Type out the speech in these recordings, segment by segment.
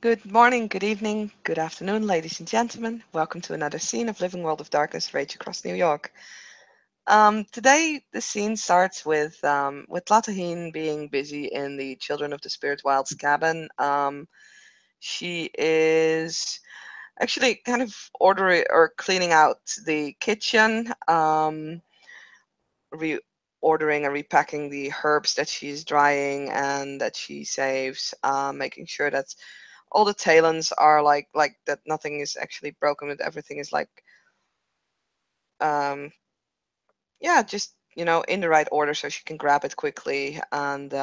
Good morning, good evening, good afternoon, ladies and gentlemen. Welcome to another scene of Living World of Darkness Rage across New York. Today, the scene starts with Latahine being busy in the Children of the Spirit Wilds cabin. She is actually kind of ordering or cleaning out the kitchen, reordering and repacking the herbs that she's drying and that she saves, making sure that all the talons are like that nothing is actually broken, that everything is like um yeah, just in the right order so she can grab it quickly and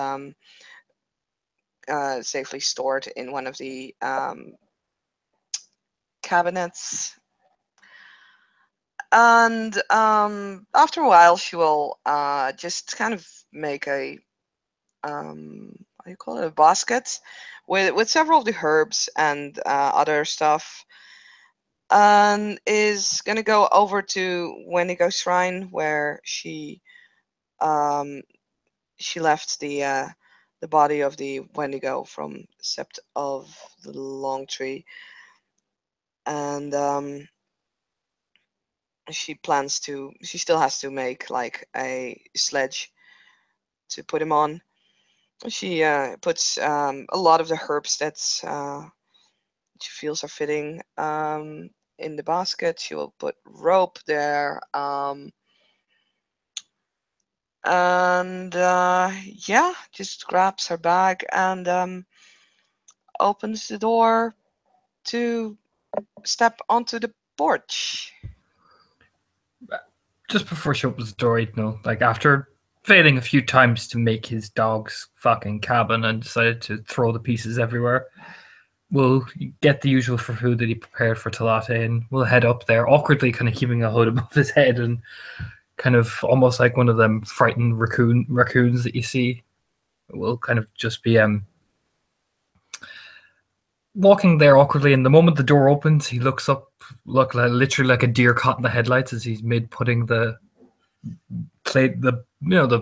safely stored in one of the cabinets. And after a while she will just kind of make a what do you call it, a basket with several of the herbs and other stuff, and is gonna go over to Wendigo Shrine where um, she left the body of the Wendigo from Sept of the Long Tree, and she still has to make like a sledge to put him on. She puts a lot of the herbs that she feels are fitting in the basket. She will put rope there. And yeah, just grabs her bag and opens the door to step onto the porch. Just before she opens the door, like after failing a few times to make his dog's fucking cabin and decided to throw the pieces everywhere, we'll get the usual for food that he prepared for Talate and we'll head up there, awkwardly kind of keeping a hood above his head and kind of almost like one of them frightened raccoons that you see. We'll kind of just be walking there awkwardly, and the moment the door opens, he looks up, literally like a deer caught in the headlights as he's mid putting the plate, the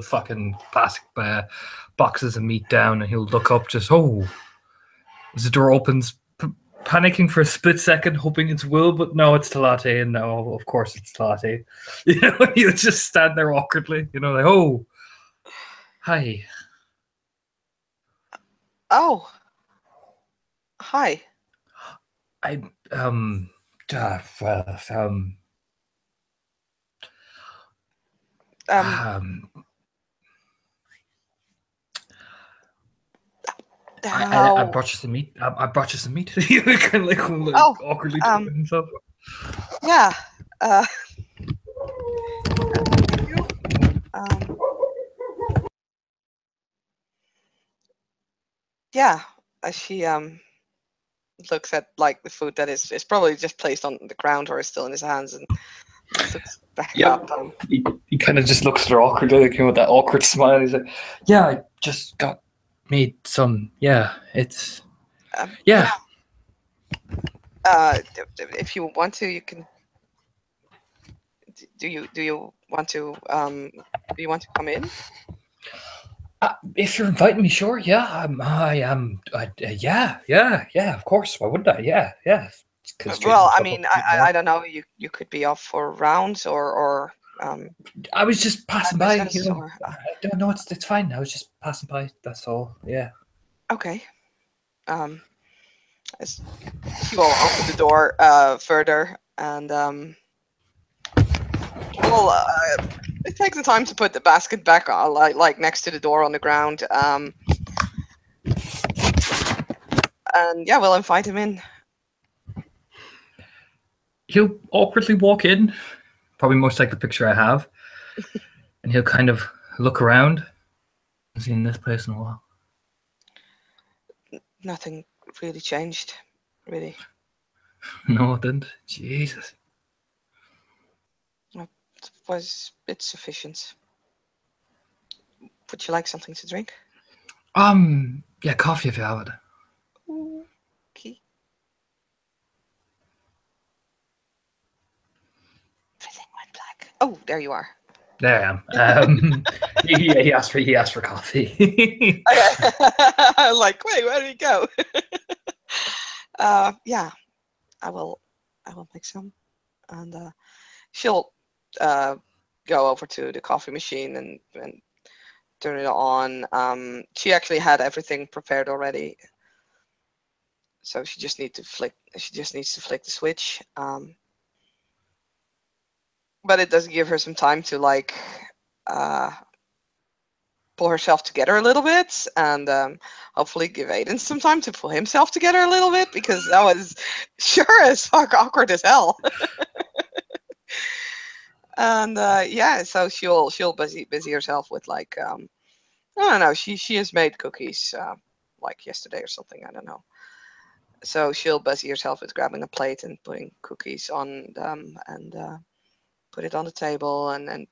fucking plastic boxes of meat down, and he'll look up just as the door opens, panicking for a split second, hoping it's Will, but no, it's Talate, and no, of course it's Talate. He'll just stand there awkwardly, like, hi. Oh, hi. I well, I brought you some meat. I brought you some meat. He kind of like awkwardly to himself. Yeah. Yeah. She looks at like the food that is probably just placed on the ground or is still in his hands and looks back up. He kind of just looks at her awkwardly, like, with that awkward smile. He's like, "Yeah, I just got made some. Yeah, it's yeah." If you want to, you can. Do you want to come in? If you're inviting me, sure. Yeah, I am. Yeah. Of course. Why wouldn't I? Yeah. Well, I mean, I don't know. You could be off for rounds or. I was just passing by. No, it's fine. I was just passing by. That's all. Yeah. Okay. As you all open the door further, and it takes the time to put the basket back on, like next to the door on the ground. And yeah, we'll invite him in. He'll awkwardly walk in, probably most like the picture I have, and he'll kind of look around. I've seen this place in a while. Nothing really changed, really. No, it didn't. Jesus. It was sufficient. Would you like something to drink? Yeah, coffee if you have it. Okay. Everything went black. Oh, there you are. There I am. He asked for coffee. I was like, wait, where did he go? Yeah, I will. I will make some, and she'll uh, go over to the coffee machine and turn it on. She actually had everything prepared already, so she just need to flick. She just needs to flick the switch. But it does give her some time to like uh, pull herself together a little bit, and hopefully give Aiden some time to pull himself together a little bit because that was sure as fuck awkward as hell. And yeah, so she'll busy herself with like I don't know. She has made cookies like yesterday or something. I don't know. So she'll busy herself with grabbing a plate and putting cookies on them and put it on the table and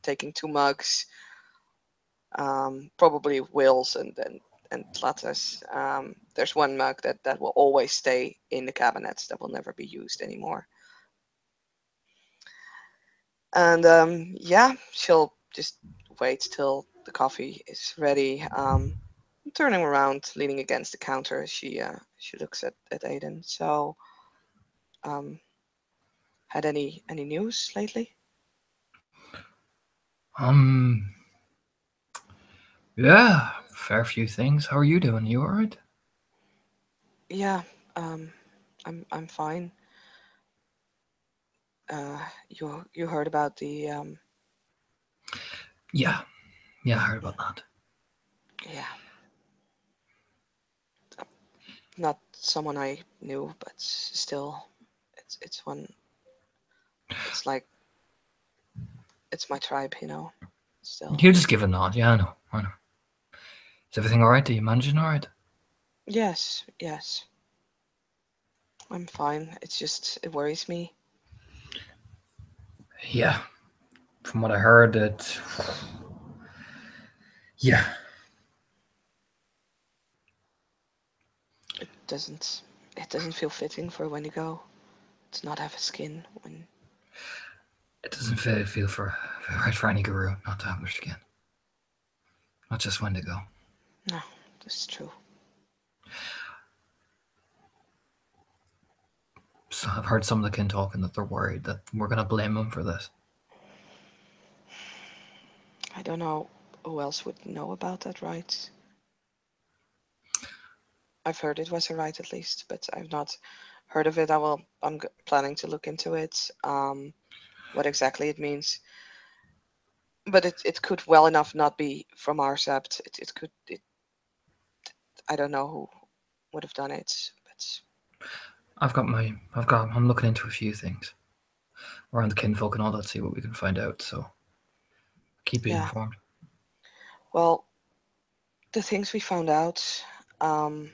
taking two mugs, probably Will's and Platta's. There's one mug that will always stay in the cabinets that will never be used anymore. And yeah, she'll just wait till the coffee is ready. Turning around, leaning against the counter, she looks at Aiden. So, um, had any news lately? Um, yeah, fair few things. How are you doing? You alright? Yeah, um, I'm fine. You heard about the Yeah, yeah, I heard about that. yeah, not someone I knew, but still, it's one. It's like it's my tribe, you know. Still, You just give a nod. Yeah, I know. I know. Is everything alright? Are you managing alright? yes, yes, I'm fine. It's just it worries me. Yeah, from what I heard, it. Yeah, It doesn't it doesn't feel fitting for when you go to not have a skin when it doesn't feel for right for any guru not to have their skin. Not just when to go. no, that's true. So I've heard some of the kin talking that they're worried that we're gonna blame them for this. I don't know who else would know about that right. I've heard it was a right at least, but I've not heard of it. Planning to look into it. What exactly it means, but it could well enough not be from our sept. It could it I don't know who would have done it, but I'm looking into a few things around the kinfolk and all that, see what we can find out. So keep you yeah. informed. Well, the things we found out, um,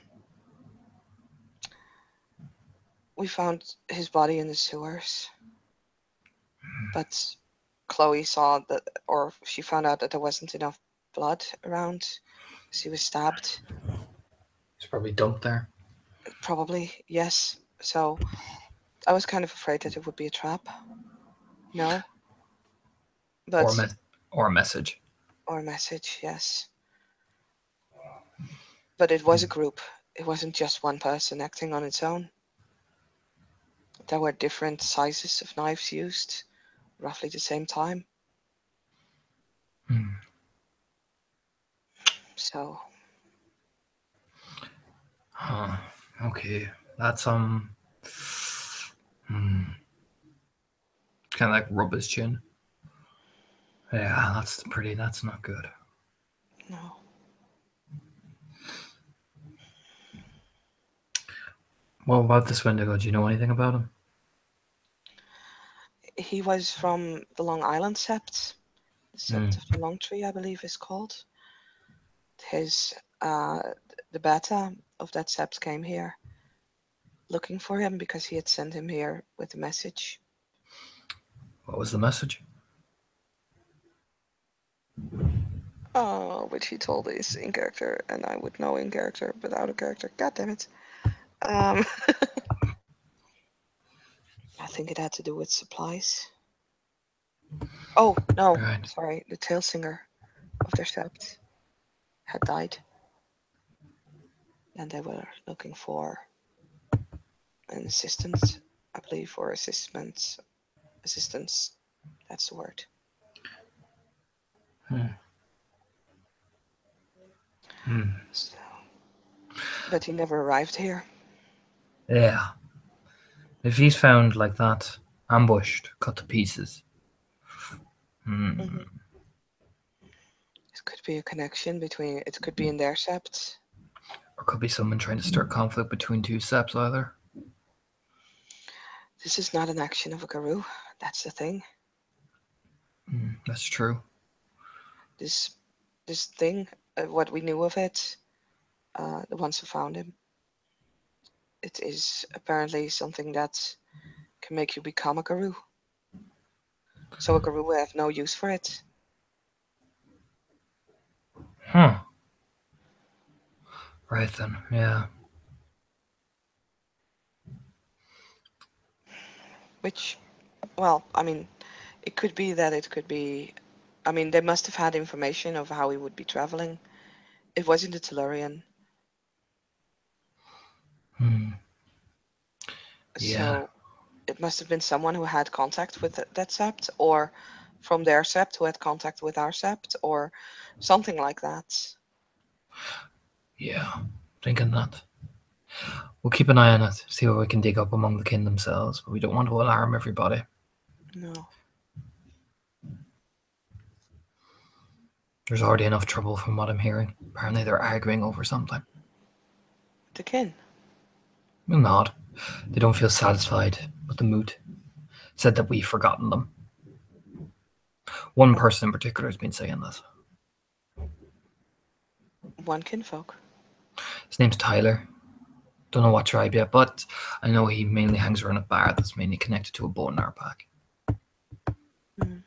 we found his body in the sewers, but Chloe saw that, or she found out that there wasn't enough blood around. She was stabbed. It's probably dumped there, Probably, yes. So I was kind of afraid that it would be a trap. No, or but or a message. or a message, yes. But it was a group. It wasn't just one person acting on its own. There were different sizes of knives used, roughly the same time. Hmm. So Huh. Okay, that's kind of like rub his chin. Yeah, that's pretty. That's not good. no, What about this Wendigo? Do you know anything about him? he was from the Long Island Sept. The Hmm. Sept of the Long Tree, I believe, is called. His uh, the beta of that Sept came here looking for him because he had sent him here with a message. What was the message? Oh, which he told is in character, and I would know in character without a character. God damn it. Um, I think it had to do with supplies. Oh, no, Right. sorry. The tail singer of their sept had died, and they were looking for an assistant, I believe, or assistance. That's the word. Hmm. Hmm. So, but he never arrived here. Yeah. If he's found like that, ambushed, cut to pieces. Hmm. Hmm. It could be a connection between. It could be in their sept. Or could be someone trying to start conflict between two seps either. This is not an action of a Garou. That's the thing. That's true. This this thing, what we knew of it, the ones who found him, it is apparently something that can make you become a Garou. So a Garou will have no use for it. Huh. Right then, yeah. Which, well, I mean, it could be that it could be. I mean, they must have had information of how he would be traveling. It was in the Tellurian, Hmm. Yeah. so it must have been someone who had contact with that sept, or from their sept who had contact with our sept, or something like that. Yeah. Thinking that. We'll keep an eye on it, see what we can dig up among the kin themselves, but we don't want to alarm everybody. No. There's already enough trouble from what I'm hearing. Apparently they're arguing over something. The kin. Well, not. They don't feel satisfied with the moot. Said that we've forgotten them. One Oh, person in particular has been saying this. one kinfolk. His name's Tyler. Don't know what tribe yet, but I know he mainly hangs around a bar that's mainly connected to a bow in our pack. Mm.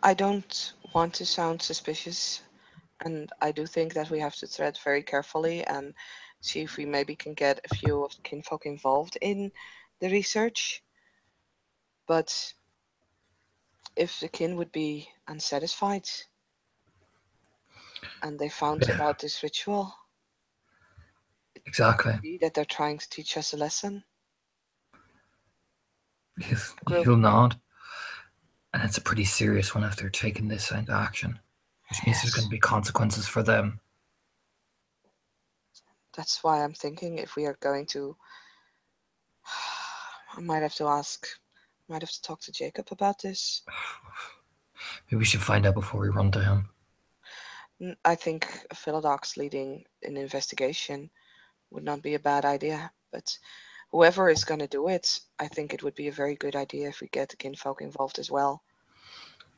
I don't want to sound suspicious, and I do think that we have to tread very carefully and see if we maybe can get a few of the kinfolk involved in the research. But if the kin would be unsatisfied and they found Yeah, about this ritual, it exactly. could be that they're trying to teach us a lesson. Group. He'll nod, and it's a pretty serious one if they're taking this into action, which means there's going Yes. to be consequences for them. That's why I'm thinking if we are going to, I might have to ask, might have to talk to Jacob about this. Maybe we should find out before we run to him. I think a Philodox leading an investigation would not be a bad idea, but whoever is going to do it, I think it would be a very good idea if we get the kinfolk involved as well.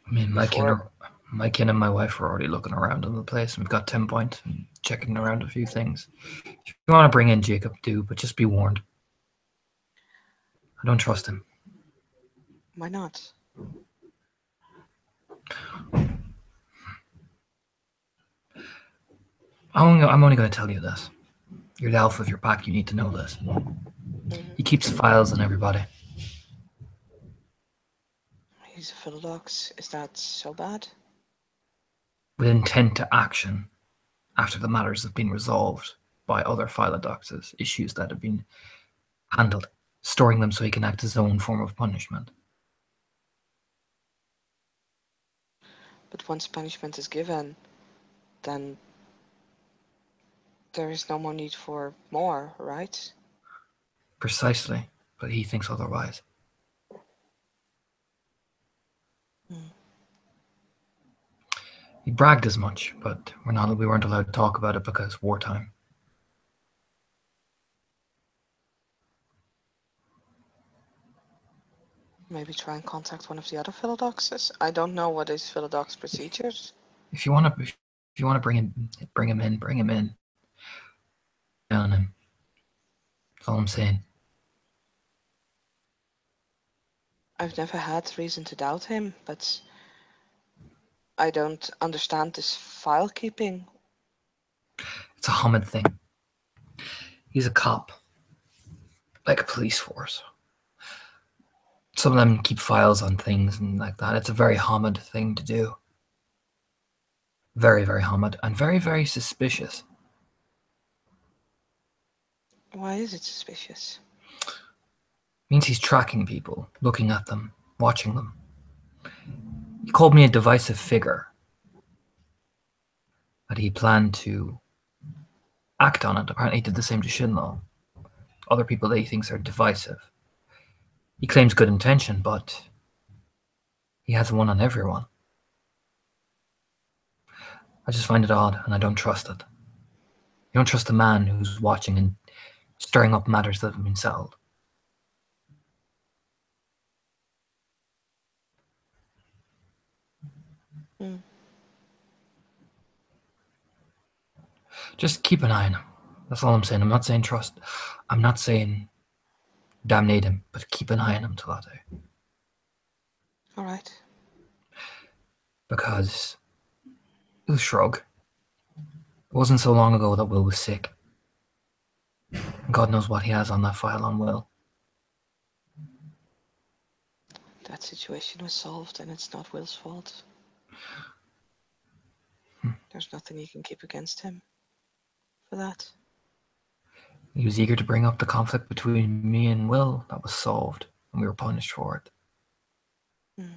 I mean, Before, my kin and my wife are already looking around in the place, and we've got 10 point and checking around a few things. If you want to bring in Jacob, do, but just be warned. I don't trust him. why not? I'm only going to tell you this. You're the alpha of your pack, you need to know this. Hmm. He keeps files on everybody. He's a Philodox. Is that so bad? With intent to action after the matters have been resolved by other philodoxes, issues that have been handled, storing them so he can act as his own form of punishment. But once punishment is given, then there is no more need for more, right? Precisely, but he thinks otherwise. Mm. He bragged as much, but we weren't allowed to talk about it because wartime. Maybe try and contact one of the other Philodoxes. I don't know what is Philodox procedures. If you want to bring him in, bring him in. Down him. That's all I'm saying. I've never had reason to doubt him, but I don't understand this file keeping. It's a Hamid thing. He's a cop, like a police force. Some of them keep files on things and like that. It's a very Hamid thing to do. Very, very Hamid, and very, very suspicious. Why is it suspicious? Means he's tracking people, looking at them, watching them. He called me a divisive figure, that he planned to act on it. Apparently, he did the same to Shinlo. Other people that he thinks are divisive. He claims good intention, but he has one on everyone. I just find it odd, and I don't trust it. You don't trust a man who's watching and stirring up matters that have been settled. Hmm. Just keep an eye on him. That's all I'm saying. I'm not saying trust. I'm not saying damnate him, but keep an eye on him till that day. All right. Because he'll shrug. It wasn't so long ago that Will was sick. And God knows what he has on that file on Will. That situation was solved, and it's not Will's fault. There's nothing you can keep against him for that. He was eager to bring up the conflict between me and Will. That was solved, and we were punished for it. Hmm.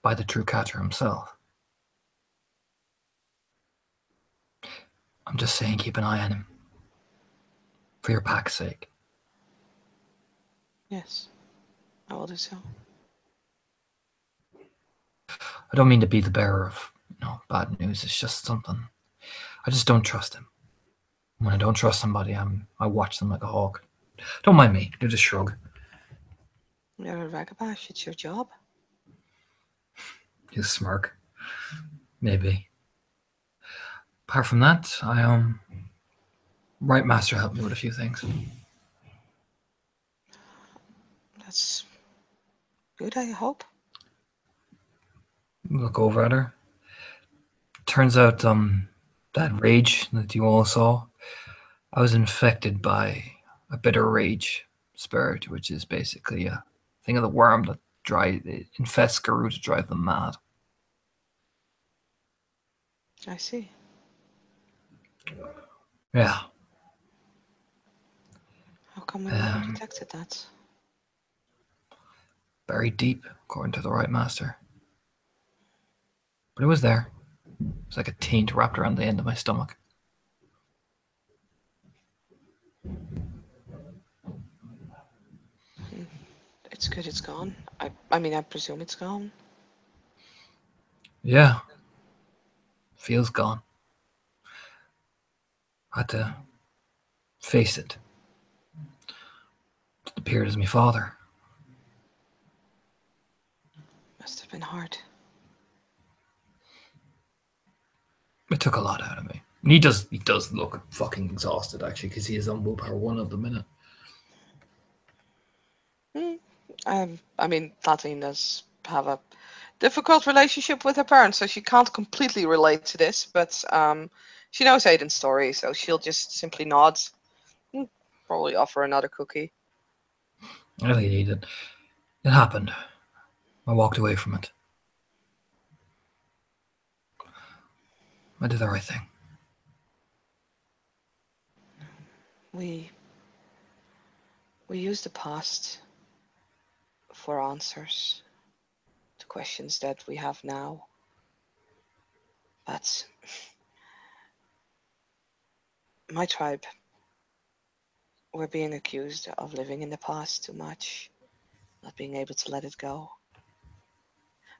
By the true catcher himself. I'm just saying keep an eye on him. For your pack's sake. Yes, I will do so. I don't mean to be the bearer of, bad news. It's just something. I just don't trust him. When I don't trust somebody, I watch them like a hawk. Don't mind me. You just shrug. You're a ragabash. It's your job. You smirk. Maybe. Apart from that, Right Master helped me with a few things. That's good, I hope. Look over at her. Turns out, that rage that you all saw, I was infected by a bitter rage spirit, which is basically a thing of the worm that infests Garou to drive them mad. I see. Yeah. How come we never detected that? Buried deep, according to the Right Master. But it was there. It was like a taint wrapped around the end of my stomach. It's good it's gone. I mean, I presume it's gone. Yeah. Feels gone. Had to face it. It appeared as my father. Must have been hard. It took a lot out of me. And he does look fucking exhausted actually, because he is on willpower 1 at the minute. I mean, Tatine does have a difficult relationship with her parents, so she can't completely relate to this, but she knows Aiden's story, so she'll just simply nod. Probably offer another cookie. I really need it. It happened. I walked away from it. I did the right thing. We use the past for answers to questions that we have now. But my tribe, we're being accused of living in the past too much, not being able to let it go.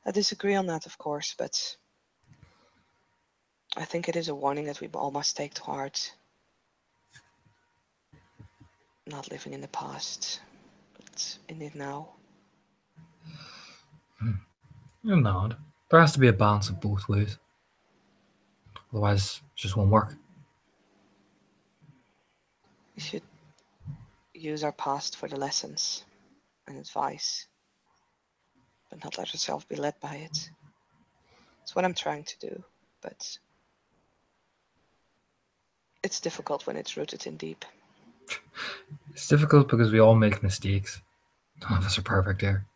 I disagree on that, of course, but I think it is a warning that we all must take to heart. Not living in the past, but in it now. You're not. There has to be a balance of both ways. Otherwise, it just won't work. We should use our past for the lessons and advice, but not let ourselves be led by it. It's what I'm trying to do, but it's difficult when it's rooted in deep. It's difficult because we all make mistakes. None of us are perfect here.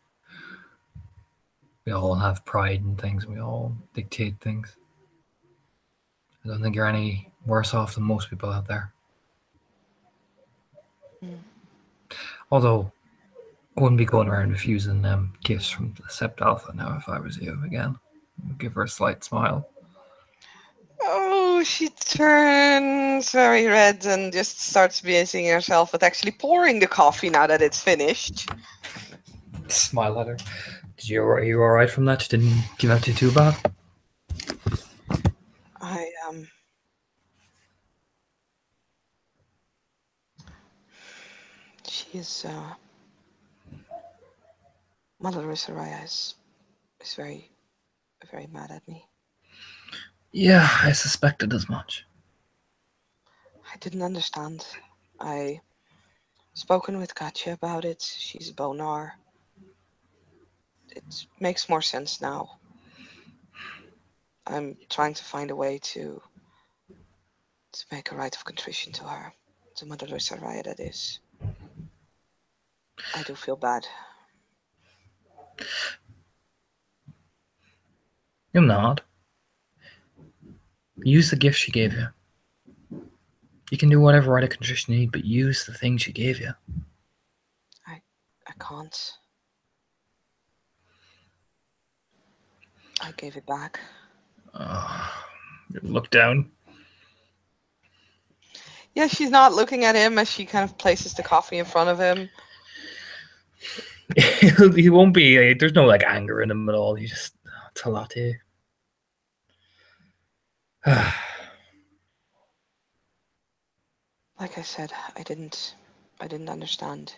We all have pride in things. We all dictate things. I don't think you're any worse off than most people out there. Mm. Although, I wouldn't be going around refusing gifts from the Sept Alpha now if I was you again. Give her a slight smile. Oh, she turns very red and just starts busying herself with actually pouring the coffee now that it's finished. Smile at her. Are you alright from that? You didn't give out to you too bad? I she is Mother Soraya is very mad at me. Yeah, I suspected as much. I didn't understand. I spoken with Katya about it. She's Bonar. It makes more sense now. I'm trying to find a way to make a rite of contrition to her, to Mother Soraya, that is. I do feel bad. You're not. Use the gift she gave you. You can do whatever rite of contrition you need, but use the thing she gave you. I can't. I gave it back. Look down. Yeah, she's not looking at him as she kind of places the coffee in front of him. He won't be. There's no like anger in him at all. He just it's a latte. Like I said, I didn't understand.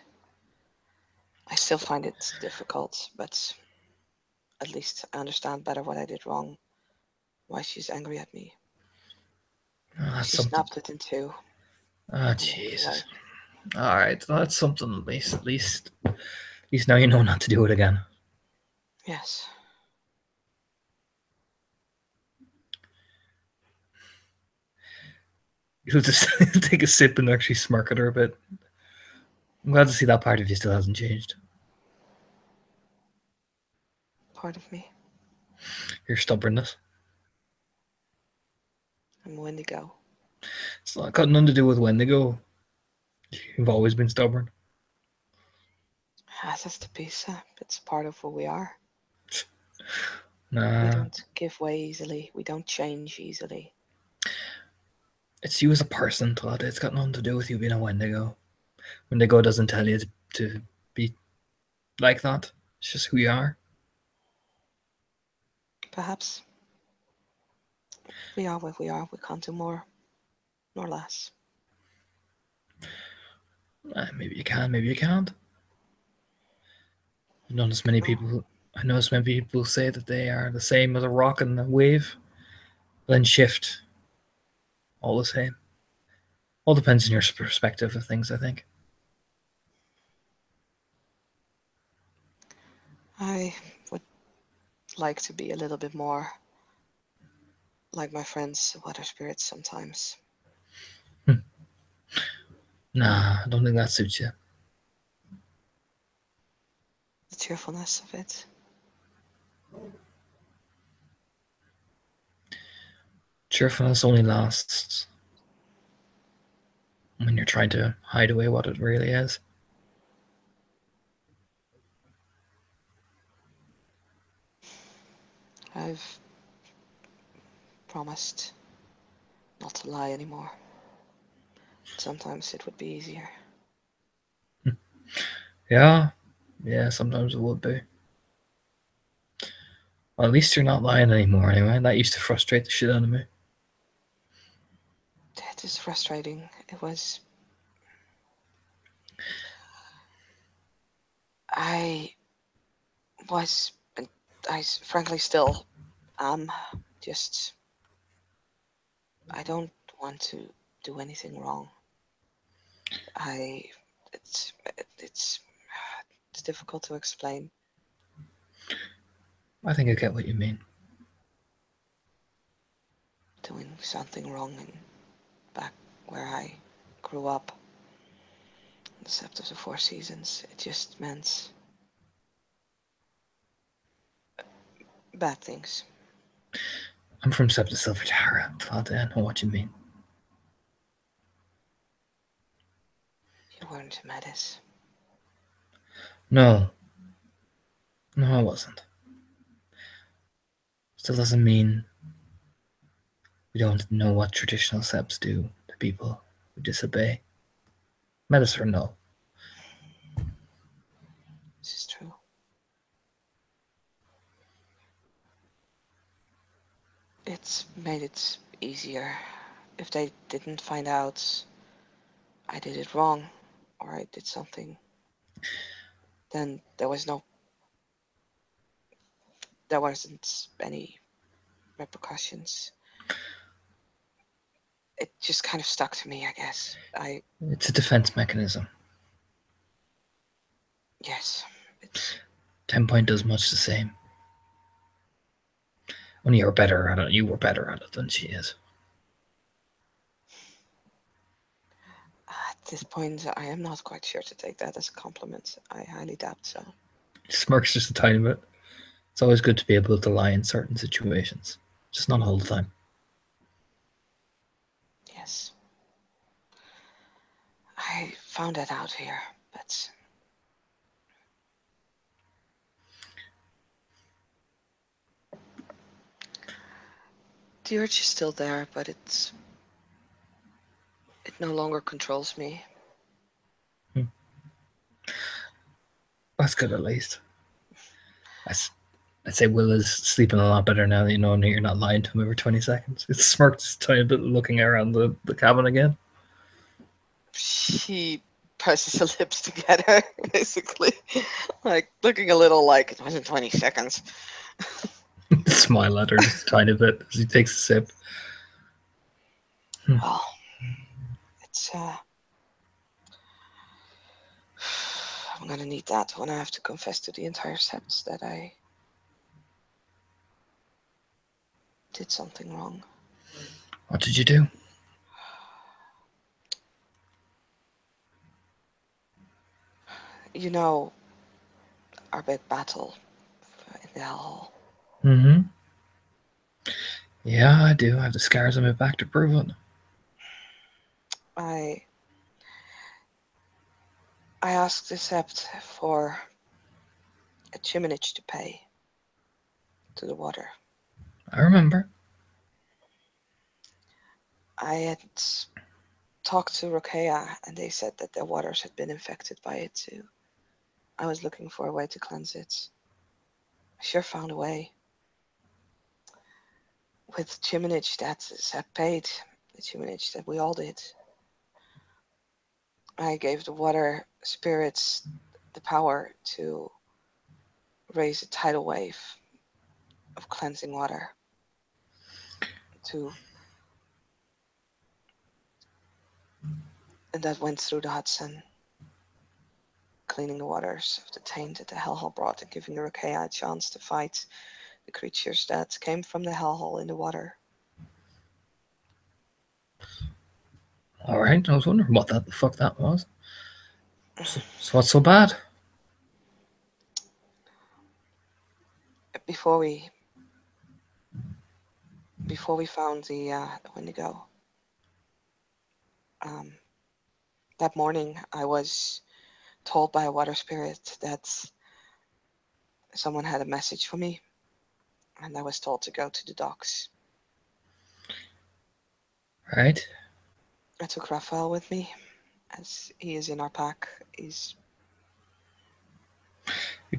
I still find it difficult, but at least I understand better what I did wrong, why she's angry at me. That's She something. snapped it in two and walked Jesus. away. All right, that's something at least. At least now you know not to do it again. Yes. You'll just take a sip and actually smirk at her a bit. I'm glad to see that part of you still hasn't changed. Part of me. Your stubbornness. I'm Wendigo. It's not got nothing to do with Wendigo. You've always been stubborn. As is the pizza. It's part of who we are. We Nah, don't give way easily. We don't change easily. it's you as a person, Todd. It's got nothing to do with you being a Wendigo. Wendigo doesn't tell you to be like that. It's just who you are. Perhaps we are what we are. We can't do more nor less. Maybe you can, maybe you can't. I've noticed many Oh, people. I noticed many people say that they are the same as a rock and a wave, then shift. All the same. All depends on your perspective of things, I think. I would like to be a little bit more like my friends, water spirits sometimes. Nah, I don't think that suits you. The cheerfulness of it. Cheerfulness only lasts when you're trying to hide away what it really is. I've promised not to lie anymore. Sometimes it would be easier. Yeah, yeah, sometimes it would be. Well, at least you're not lying anymore anyway. That used to frustrate the shit out of me. It is frustrating. It was. I was. And I frankly still am. Just. I don't want to do anything wrong. I. It's. It's. It's difficult to explain. I think I get what you mean. Doing something wrong in back where I grew up. The Sept of the Four Seasons. It just meant bad things. I'm from Septa Silver Tara. I know what you mean. You weren't Metis. No, no, I wasn't. Still doesn't mean we don't know what traditional seps do to people who disobey. Metis or no. This is true. It's made it easier. If they didn't find out I did it wrong or I did something, then there wasn't any repercussions. It just kind of stuck to me, I guess. It's a defense mechanism. Yes, it's 10 Point does much the same. Only you're better at it. You were better at it than she is. at this point I am not quite sure to take that as a compliment. I highly doubt so. He smirks just a tiny bit. It's always good to be able to lie in certain situations, just not all the time. Yes. I found that out here, but the urge is still there, but it no longer controls me. That's good at least. I'd say Will is sleeping a lot better now that you know you're not lying to him every 20 seconds. It's smirked just a tiny bit looking around the cabin again. She presses her lips together, basically, like looking a little like it wasn't 20 seconds. Smile at her just a tiny bit as he takes a sip. Well, it's I'm gonna need that when I have to confess to the entire sept that I did something wrong. What did you do? You know, our big battle in the hellhole. Mm-hmm. Yeah, I do. I have the scars on my back to prove it. I asked the sept for a chiminage to pay to the water. I remember. I had talked to Rokea, and they said that their waters had been infected by it too. I was looking for a way to cleanse it. I sure found a way. With chiminage that Sepp paid, the chiminage that we all did. I gave the water spirits the power to raise a tidal wave of cleansing water. And that went through the Hudson, cleaning the waters of the taint that the hellhole brought and giving the Rokea a chance to fight the creatures that came from the hellhole in the water. All right, I was wondering what the fuck that was. So what's so bad? Before we found the Wendigo, that morning I was told by a water spirit that someone had a message for me, and I was told to go to the docks. Right. I took Raphael with me, as he is in our pack. You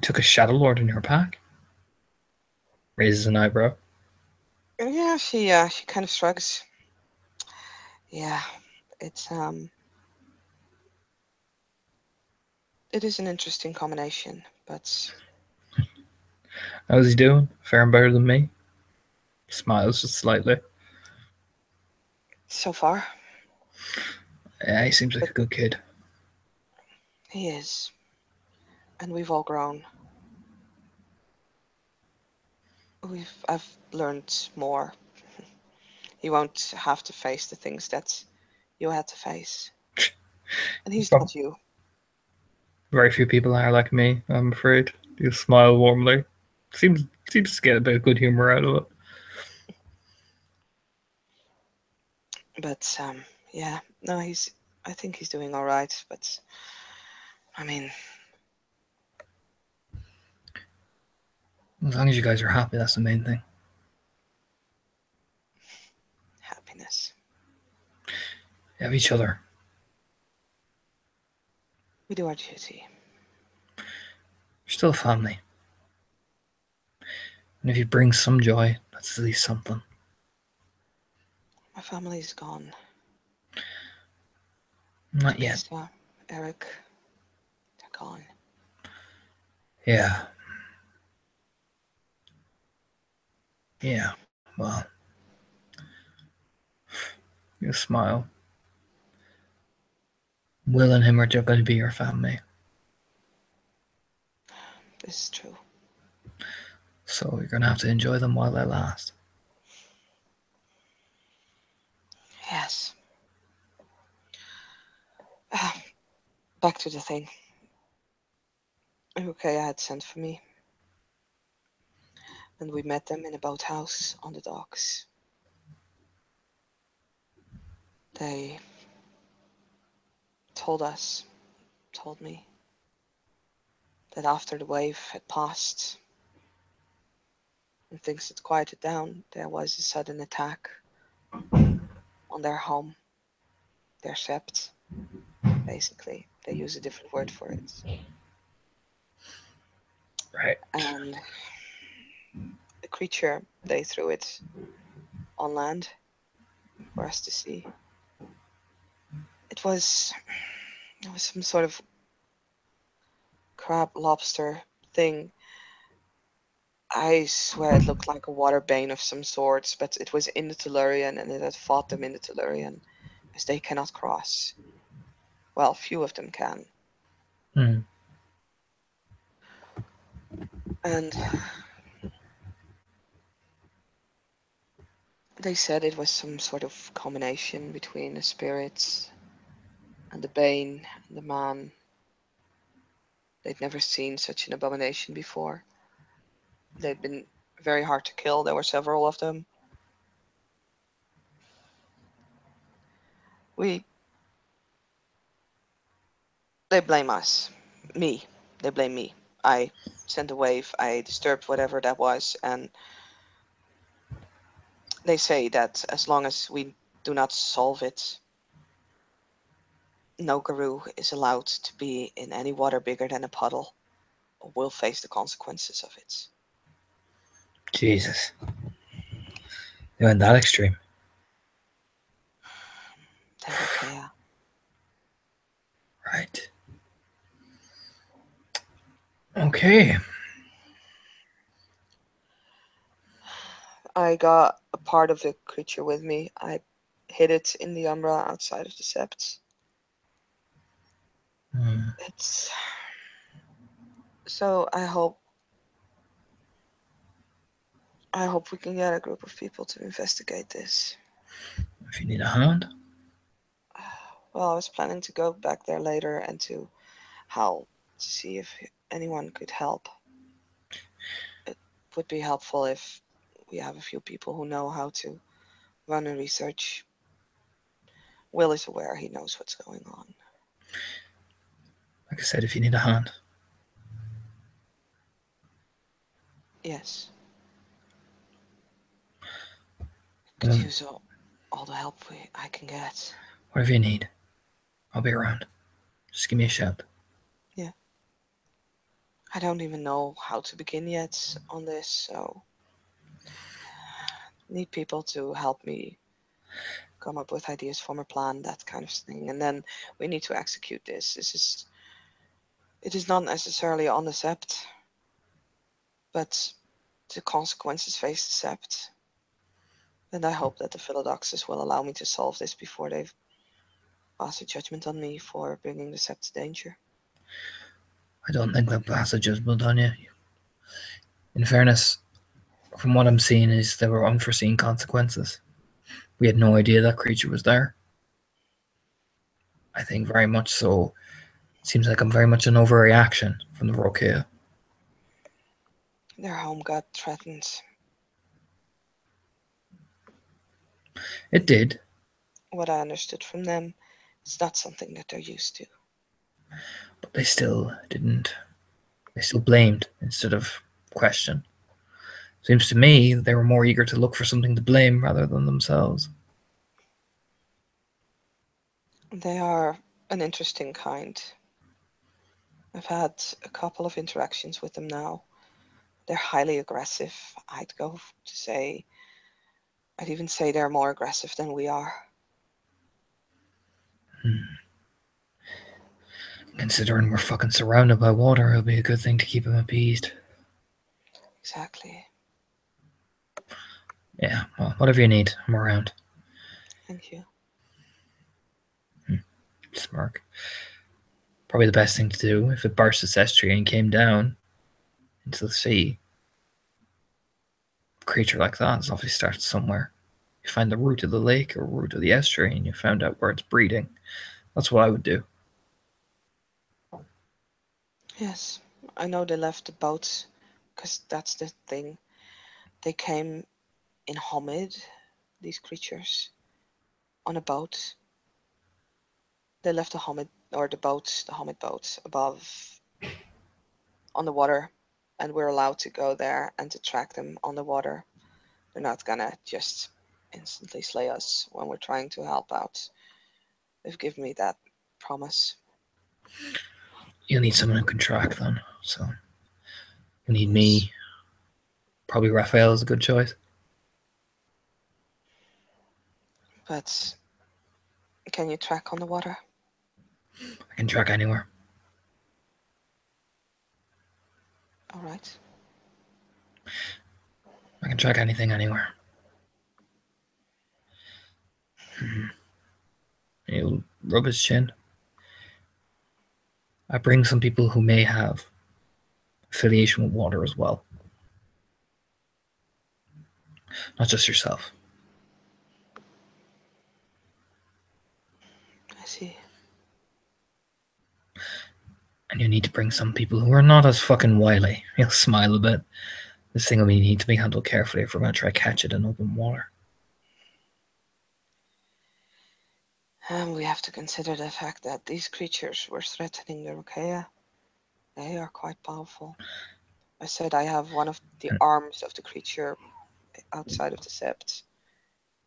took a Shadow Lord in your pack? Raises an eyebrow. Yeah, she kind of shrugs. Yeah, it's it is an interesting combination, but How's he doing? Fair and better than me? Smiles just slightly. so far, Yeah, he seems like but a good kid. he is, and we've all grown. I've learned more. You won't have to face the things that you had to face, and he's Prob- not you. Very few people are like me, I'm afraid. You smile warmly. Seems to get a bit of good humor out of it. But yeah, no, he's. I think he's doing all right. But I mean, As long as you guys are happy, that's the main thing. happiness. You have each other. We do our duty. You're still a family. And if you bring some joy, that's at least something. My family's gone. Not yet. Teresa, Eric, they're gone. Yeah. Yeah. Well, you smile. Will and him are going to be your family. This is true. So you're going to have to enjoy them while they last. Yes. Back to the thing. Okay, I had sent for me, and we met them in a boathouse on the docks. They told me, that after the wave had passed and things had quieted down, there was a sudden attack on their home, their sept, basically. They use a different word for it. Right. And the creature, they threw it on land for us to see. It was some sort of crab lobster thing. I swear it looked like a water bane of some sorts, but it was in the Tellurian and it had fought them in the Tellurian, as they cannot cross. Well, few of them can. Mm. And they said it was some sort of combination between the spirits and the bane and the man. They'd never seen such an abomination before. They'd been very hard to kill. There were several of them. We They blame us. Me. They blame me. I sent a wave, I disturbed whatever that was, and they say that as long as we do not solve it, no Garou is allowed to be in any water bigger than a puddle, or will face the consequences of it. Jesus. They went that extreme. They will care. Right. Okay. I got a part of the creature with me. I hid it in the umbra outside of the sept. Mm. It's so I hope we can get a group of people to investigate this. If you need a hand, Well, I was planning to go back there later and to Howl to see if anyone could help. It would be helpful if we have a few people who know how to run a research. Will is aware, he knows what's going on. like I said, if you need a hand, Yes, could um, use all the help I can get. whatever you need, I'll be around. Just give me a shout. Yeah. I don't even know how to begin yet on this, so need people to help me come up with ideas, form a plan, that kind of thing, and then we need to execute this. It is not necessarily on the sept, but the consequences face the sept. And I hope that the Philodoxus will allow me to solve this before they pass a judgment on me for bringing the sept to danger. I don't think they'll pass a judgment on you. In fairness, from what I'm seeing, is there were unforeseen consequences. We had no idea that creature was there. I think very much so. Seems like I'm very much an overreaction from the Rokea. Their home got threatened. It did, what I understood from them, it's not something that they're used to. But they still didn't. They still blamed instead of question. Seems to me they were more eager to look for something to blame rather than themselves. They are an interesting kind. I've had a couple of interactions with them now. They're highly aggressive. I'd even say they're more aggressive than we are. Considering we're fucking surrounded by water, it'll be a good thing to keep him appeased. Exactly. Yeah, well, whatever you need, I'm around. Thank you. Smirk. Probably the best thing to do if it burst its estuary and came down into the sea. A creature like that is obviously starts somewhere. You find the root of the lake or root of the estuary and you found out where it's breeding. That's what I would do. Yes, I know they left the boats, because that's the thing. They came in Homid, these creatures, on a boat. They left the Homid, or the Homid boats above on the water, and we're allowed to go there and to track them on the water. They're not gonna just instantly slay us when we're trying to help out. They've given me that promise. You'll need someone who can track them. So you need Yes. me. Probably Raphael is a good choice. But can you track on the water? I can track anywhere. All right. I can track anything anywhere. He'll rub his chin. I bring some people who may have affiliation with water as well. Not just yourself. I see. And you need to bring some people who are not as fucking wily. He'll smile a bit. This thing will need to be handled carefully if we're going to try to catch it in open water. And we have to consider the fact that these creatures were threatening the Rukea. They are quite powerful. I said I have one of the arms of the creature outside of the sept.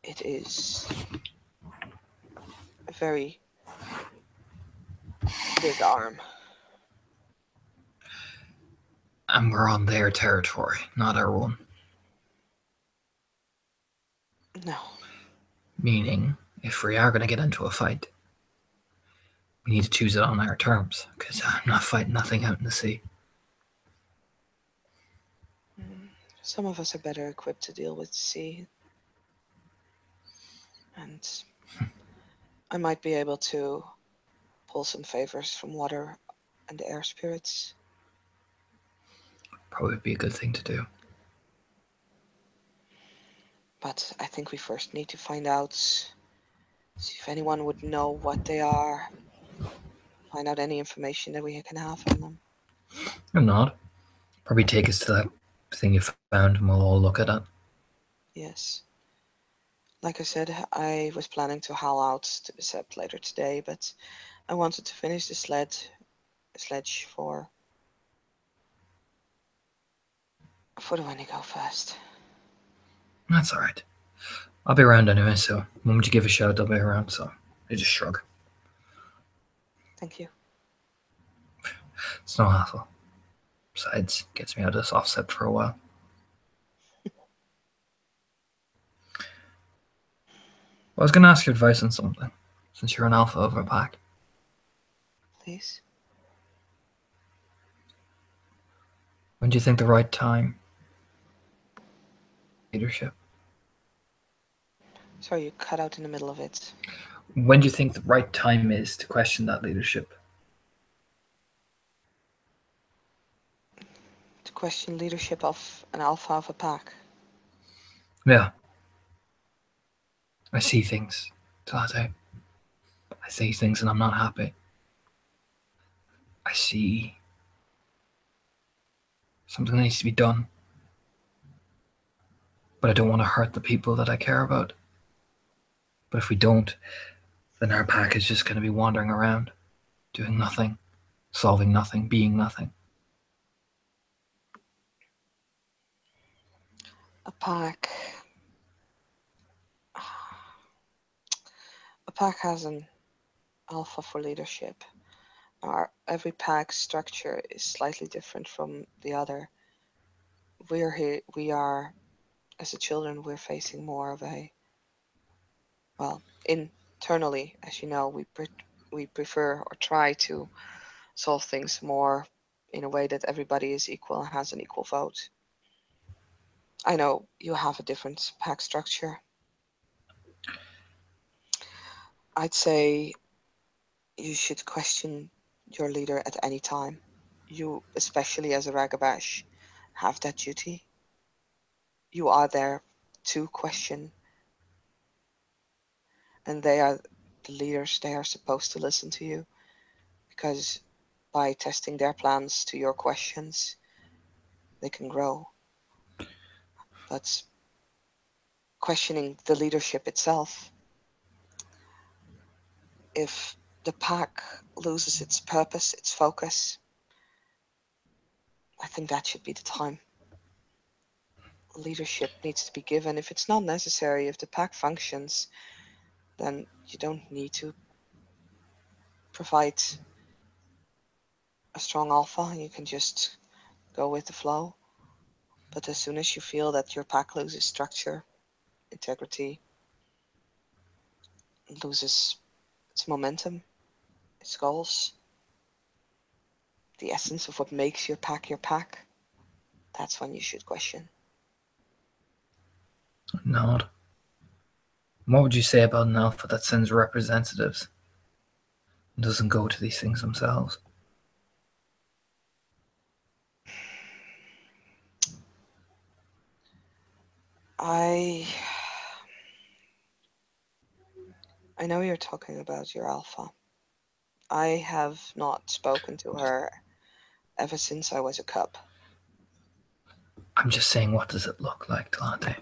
It is a very big arm. And we're on their territory, not our own. No. Meaning, if we are going to get into a fight, we need to choose it on our terms, because I'm not fighting nothing out in the sea. Some of us are better equipped to deal with sea. And I might be able to pull some favors from water and air spirits. Probably be a good thing to do. But I think we first need to find out, see if anyone would know what they are, find out any information that we can have on them. Or not. Probably take us to that thing you found and we'll all look at it. Yes. Like I said, I was planning to haul out to the sept later today, but I wanted to finish the sledge for the Wendigo first. That's alright. I'll be around anyway, so the moment you give a shout, I'll be around, so I just shrug. Thank you. It's no hassle. Besides, gets me out of this offset for a while. I was going to ask your advice on something, since you're an alpha of our pack. Please. When do you think the right time? Leadership. Sorry, you cut out in the middle of it. When do you think the right time is to question that leadership? To question leadership of an alpha of a pack. Yeah. I see things, Tate. I see things and I'm not happy. I see something that needs to be done. But I don't want to hurt the people that I care about. But if we don't, then our pack is just going to be wandering around, doing nothing, solving nothing, being nothing. A pack. A pack has an alpha for leadership. Every pack structure is slightly different from the other. We're here. We are, as the children, we're facing more of a, well, internally, as you know, we prefer or try to solve things more in a way that everybody is equal and has an equal vote. I know you have a different pack structure. I'd say you should question your leader at any time. You, especially as a Ragabash, have that duty. You are there to question, and they are the leaders. They are supposed to listen to you because by testing their plans to your questions, they can grow. But questioning the leadership itself, if the pack loses its purpose, its focus, I think that should be the time. Leadership needs to be given. If it's not necessary, if the pack functions, then you don't need to provide a strong alpha. You can just go with the flow. But as soon as you feel that your pack loses structure, integrity, loses its momentum, its goals, the essence of what makes your pack, that's when you should question. Nod. What would you say about an alpha that sends representatives and doesn't go to these things themselves? I I know you're talking about your alpha. I have not spoken to her ever since I was a cub. I'm just saying, what does it look like, Delante?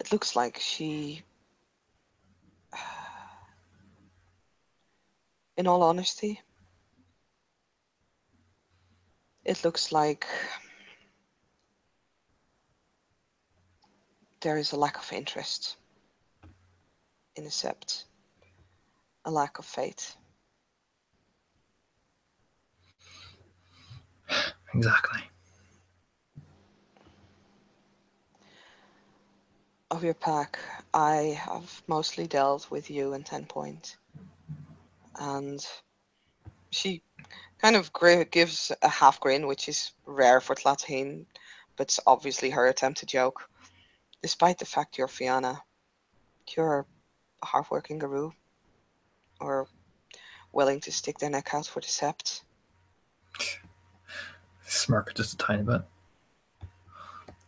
It looks like she, in all honesty, it looks like there is a lack of interest in the sept, a lack of faith. Exactly. Of your pack, I have mostly dealt with you and 10 Point, and she kind of gives a half grin, which is rare for Tlatine, but it's obviously her attempt to joke. Despite the fact you're Fianna, you're a hardworking Garou, or willing to stick their neck out for the sept. Smirk just a tiny bit.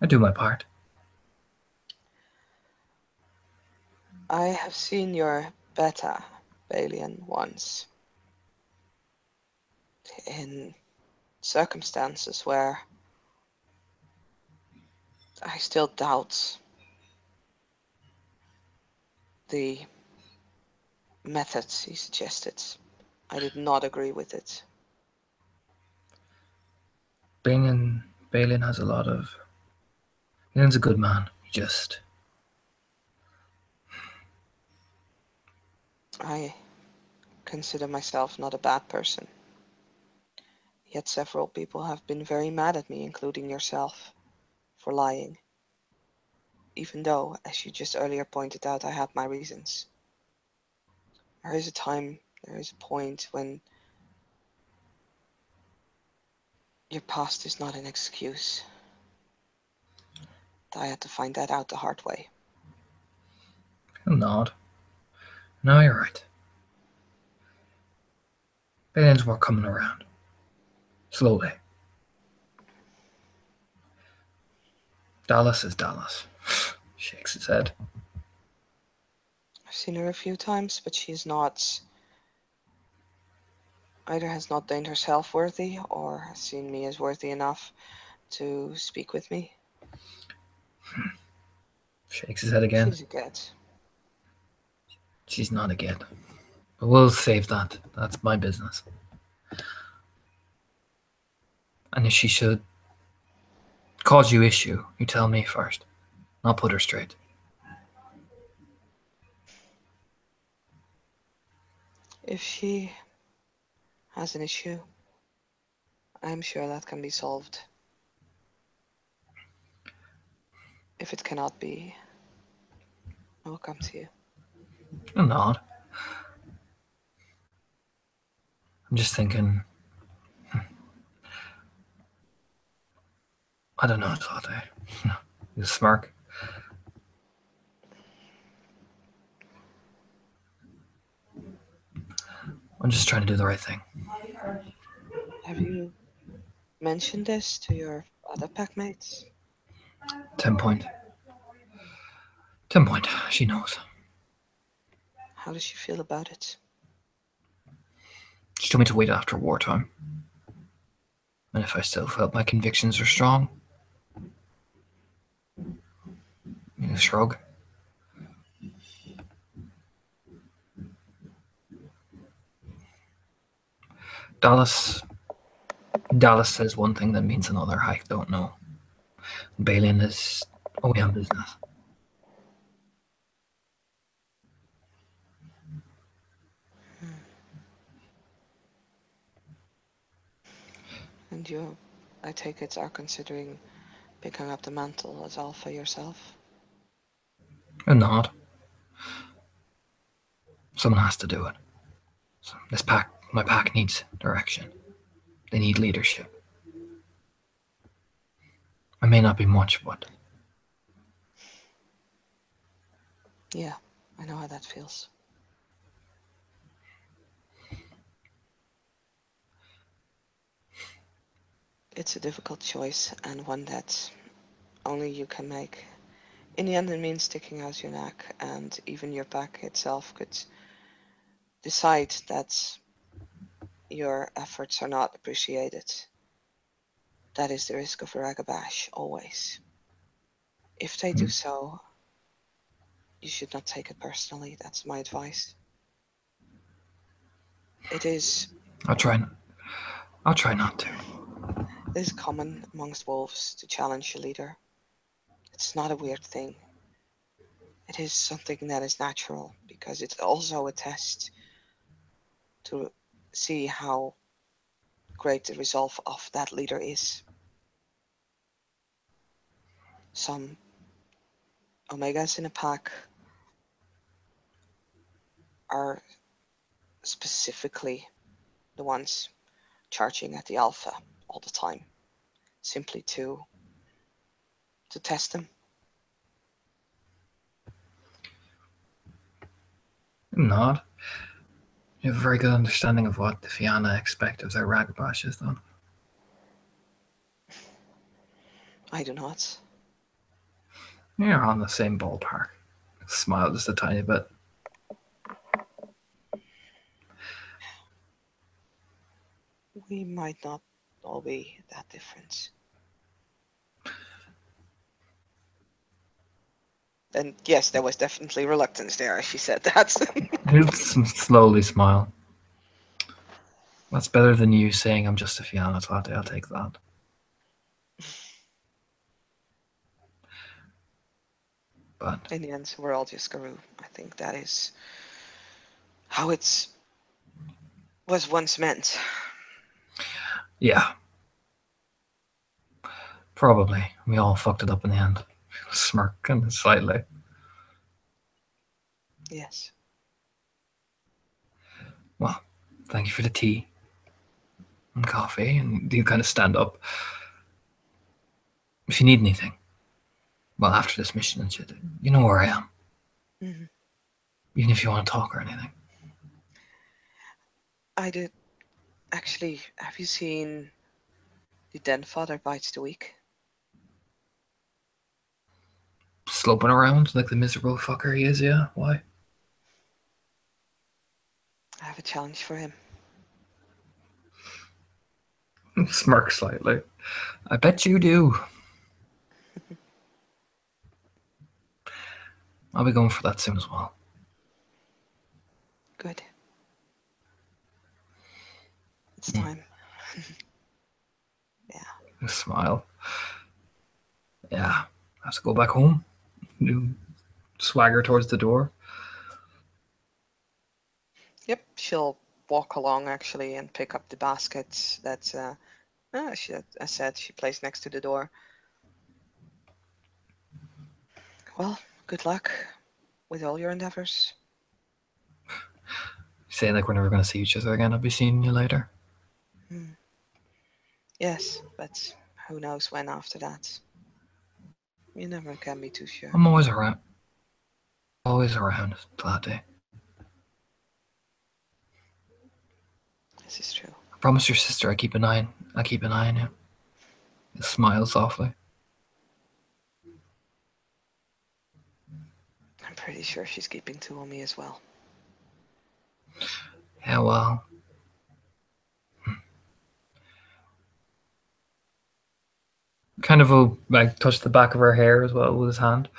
I do my part. I have seen your beta, Balian, once, in circumstances where I still doubt the methods he suggested. I did not agree with it. Balin has a lot of. Balin's a good man. He just. I consider myself not a bad person. Yet several people have been very mad at me, including yourself, for lying. Even though, as you just earlier pointed out, I had my reasons. There is a time, there is a point when your past is not an excuse. I had to find that out the hard way. He'll nod. No, you're right. Balin's work coming around. Slowly. Dallas is Dallas. Shakes his head. I've seen her a few times, but she's not, either has not deemed herself worthy or has seen me as worthy enough to speak with me. Shakes his head again. She's a cat. She's not again. But we'll save that. That's my business. And if she should cause you issue, you tell me first. I'll put her straight. If she has an issue, I'm sure that can be solved. If it cannot be, I will come to you. I'm not. I'm just thinking. I don't know, Tade. You smirk. I'm just trying to do the right thing. Have you mentioned this to your other pack mates? 10 point. 10 point. She knows. How does she feel about it? She told me to wait after wartime. And if I still felt my convictions are strong, you shrug. Dallas. Dallas says one thing that means another. I don't know. Balin is away on business. Hmm. And you, I take it, are considering picking up the mantle as Alpha yourself? I'm not. Someone has to do it. So my pack needs direction. They need leadership. I may not be much, but Yeah, I know how that feels. It's a difficult choice and one that only you can make. In the end, it means sticking out your neck, and even your pack itself could decide that your efforts are not appreciated. That is the risk of a ragabash, always. If they do so, you should not take it personally. That's my advice. It is I'll try. I'll try not to. it is common amongst wolves to challenge a leader. It's not a weird thing. It is something that is natural because it's also a test to see how great the resolve of that leader is. Some omegas in a pack are specifically the ones charging at the alpha all the time, simply to test them. I'm not. You have a very good understanding of what the Fianna expect of their ragabashes, though. I do not. You're on the same ballpark. Smile just a tiny bit. We might not all be that different. And yes, there was definitely reluctance there as she said that. He'll slowly smile. That's better than you saying I'm just a Fianna Tlatte. I'll take that. But In the end, we're all just Garou. I think that is how it's was once meant. yeah, probably. We all fucked it up in the end. Smirk kind of slightly. Yes. Well, thank you for the tea and coffee. And you kind of stand up. If you need anything, well, after this mission and shit, you know where I am. Hmm. Even if you want to talk or anything. I did. Actually, have you seen The Den Father Bites the Weak? Sloping around like the miserable fucker he is, yeah? Why? I have a challenge for him. Smirk slightly. I bet you do. I'll be going for that soon as well. Good. It's time. Yeah. A smile. Yeah. I have to go back home. You swagger towards the door. Yep. She'll walk along actually and pick up the baskets that I said she placed next to the door. Well, good luck with all your endeavors. Say like we're never going to see each other again. I'll be seeing you later. Hmm. Yes, but who knows when after that? You never can be too sure. I'm always around. Always around till that day. This is true. I promise your sister I keep an eye on. I keep an eye on you. He smiles softly. I'm pretty sure she's keeping two on me as well. Yeah, well. Kind of will like touch the back of her hair as well with his hand.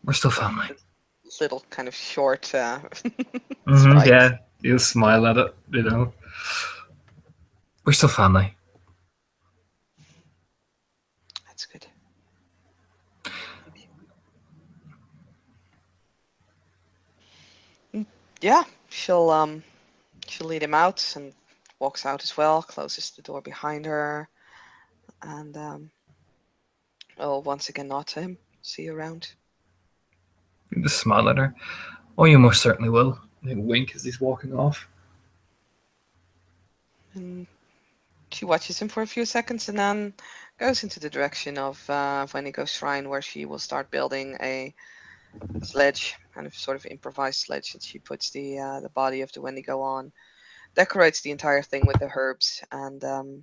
We're still family. Little kind of short Yeah, spikes. he'll smile at it. You know, we're still family. That's good. Yeah, she'll lead him out and walks out as well, closes the door behind her, and will once again nod to him. See you around. You just smile at her. Oh, you most certainly will. He'll wink as he's walking off. And she watches him for a few seconds and then goes into the direction of Wendigo's shrine, where she will start building a sledge, kind of sort of improvised sledge that she puts the body of the Wendigo on, decorates the entire thing with the herbs, and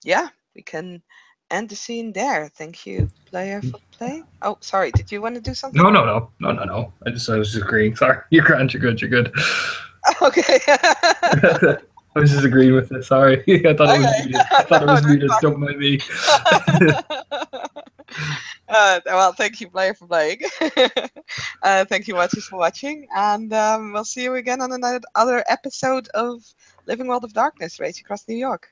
yeah, we can end the scene there. Thank you, player, for playing. Oh, sorry, did you want to do something? No. I was just agreeing. Sorry, you're grand. You're good. You're good. Okay. I was just agreeing with it. Sorry, I thought it was Okay. muted. I thought it No, was that's muted. Don't mind me. fine. Well, thank you, player, for playing. Thank you, watchers, for watching, and we'll see you again on another episode of Living World of Darkness, Rage Across New York.